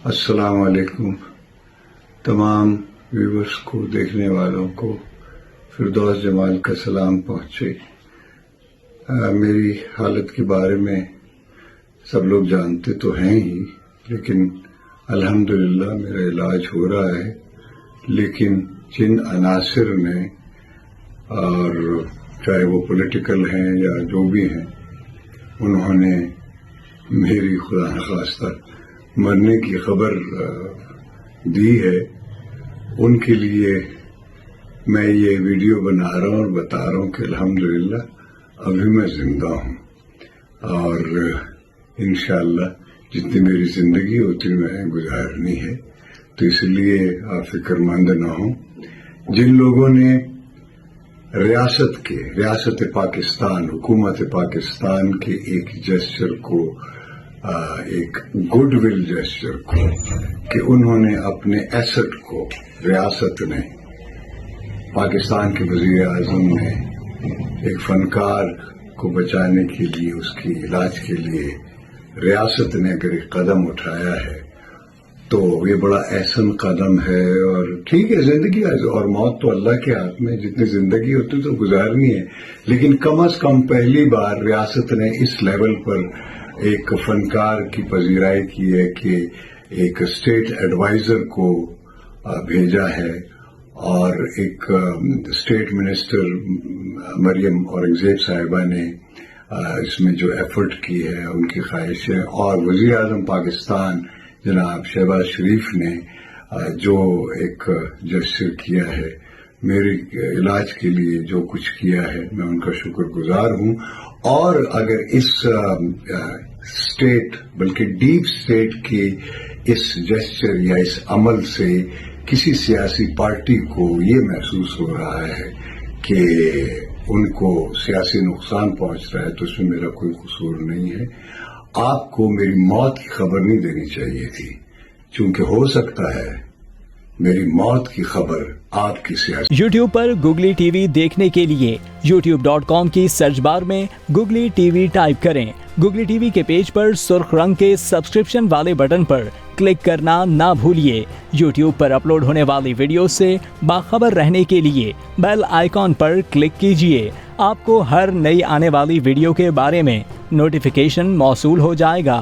السلام علیکم تمام ویورز کو، دیکھنے والوں کو فردوس جمال کا سلام پہنچے۔ میری حالت کے بارے میں سب لوگ جانتے تو ہیں ہی، لیکن الحمدللہ میرا علاج ہو رہا ہے۔ لیکن جن عناصر نے، اور چاہے وہ پولیٹیکل ہیں یا جو بھی ہیں، انہوں نے میری خدا نخواستہ مرنے کی خبر دی ہے، ان کے لیے میں یہ ویڈیو بنا رہا ہوں اور بتا رہا ہوں کہ الحمدللہ ابھی میں زندہ ہوں، اور انشاءاللہ جتنی میری زندگی ہوتی میں گزارنی ہے، تو اس لیے آپ فکر مند نہ ہوں۔ جن لوگوں نے ریاست پاکستان، حکومت پاکستان کے ایک جسچر کو، ایک گڈ ول جسچر کو، کہ انہوں نے اپنے ایسٹ کو، ریاست نے، پاکستان کے وزیر اعظم نے ایک فنکار کو بچانے کے لیے، اس کی علاج کے لیے ریاست نے اگر ایک قدم اٹھایا ہے تو یہ بڑا احسن قدم ہے۔ اور ٹھیک ہے، زندگی اور موت تو اللہ کے ہاتھ میں، جتنی زندگی ہوتی تو گزارنی ہے، لیکن کم از کم پہلی بار ریاست نے اس لیول پر ایک فنکار کی پذیرائی کی ہے کہ ایک اسٹیٹ ایڈوائزر کو بھیجا ہے، اور ایک اسٹیٹ منسٹر مریم اورنگزیب صاحبہ نے اس میں جو ایفرٹ کی ہے، ان کی خواہش ہے، اور وزیر اعظم پاکستان جناب شہباز شریف نے جو ایک جسچر کیا ہے میرے علاج کے لیے، جو کچھ کیا ہے، میں ان کا شکر گزار ہوں۔ اور اگر اس اسٹیٹ، بلکہ ڈیپ اسٹیٹ کے اس جسچر یا اس عمل سے کسی سیاسی پارٹی کو یہ محسوس ہو رہا ہے کہ ان کو سیاسی نقصان پہنچ رہا ہے، تو اس میں میرا کوئی قصور نہیں ہے۔ آپ کو میری موت کی خبر نہیں دینی چاہیے تھی، چونکہ ہو سکتا ہے میری موت کی خبر آپ کی سیاسی۔ یوٹیوب پر گوگلی ٹی وی دیکھنے کے لیے youtube.com کی سرچ بار میں گوگلی ٹی وی ٹائپ کریں۔ گوگلی ٹی وی کے پیج پر سرخ رنگ کے سبسکرپشن والے بٹن پر کلک کرنا نہ بھولیے۔ یوٹیوب پر اپلوڈ ہونے والی ویڈیو سے باخبر رہنے کے لیے بیل آئیکن پر کلک کیجیے۔ آپ کو ہر نئی آنے والی ویڈیو کے بارے میں نوٹیفیکیشن موصول ہو جائے گا۔